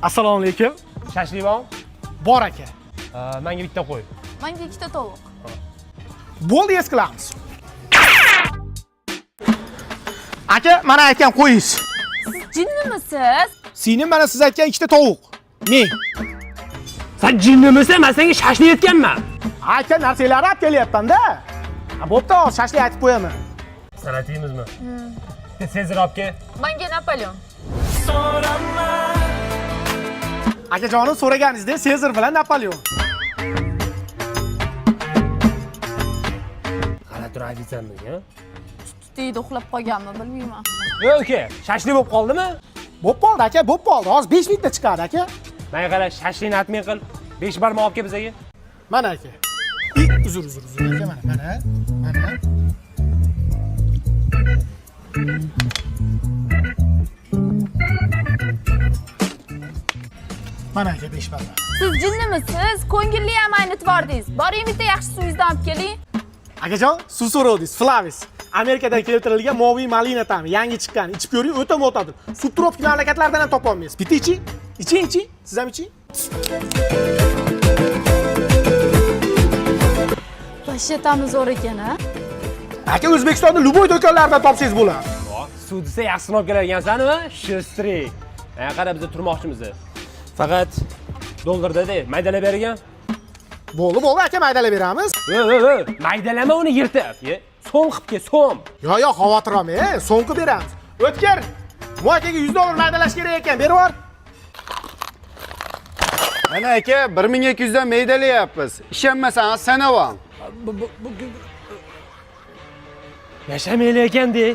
Assalomu alaykum. Shashlik bormi? Bor aka. Menga bitta qo'y. Menga ikkita tovuq. Bo'ldi, es qilamiz. Aka, mana aytgan qo'yingiz. Siz jinnimisiz? Singlim mana siz aytgan ikkita tovuq. Men. Sen jinnimisan? Men senga shashlik aytganman. Aka, narsalarni olib kelyapman-da. Bo'pti, hozir shashlik aytib qo'yaman. Sanatingizmi? Sezir obke. Menga Napoleon. Akajonim so'raganingizda Sezar bilan Napoleon. Qara tur aytsanmi, ha? Deydi uxlab qolganmi, bilmayman. Yo'q, uka, shashlik bo'lib qoldimi? Bo'p qoldi aka, bo'p qoldi. Hozir 5 minutda chiqadi aka. Menga qara, shashlikni aytmay qil. 5 barmoq olib kel bizaga. Mana aka. Uzr aka, mana. Mana aka 5 barmoq. Siz jinnimisiz? Ko'ngilli ham aynitib bordingiz. Boring bitta yaxshi suvingizdan olib keling. Akajon, suv so'rovdingiz, Flavis. Amerikadan keltirilgan moviy malina ta'mi, yangi chiqqan. Ichib ko'ring, o'ta mo'tadil. Subtropik mamlakatlardan ham topa olmaysiz. Bitta iching. Iching. Siz ham iching. Vashatamiz zo'r ekan-a? Aka, O'zbekistonda Luboy do'konlaridan topsangiz bo'ladi. Suv desa yaxshisini olib kelgansan-mi? Shustri. Qara biz turmoqchimiz. Faqat dollarda-da maydalab bergan. Bo'ldi, aka, maydalab beramiz. Maydalama uni yirtib. So'm qilib kel, so'm. Yo'q, xavotir olmang, so'm qilib beramiz. O'tkir. Bu akaga $100 maydalash kerak ekan, berib yubor. Ana aka 1200 dan maydalayapmiz. Ishonmasangiz sanavam. Yashamaylar ekan-de.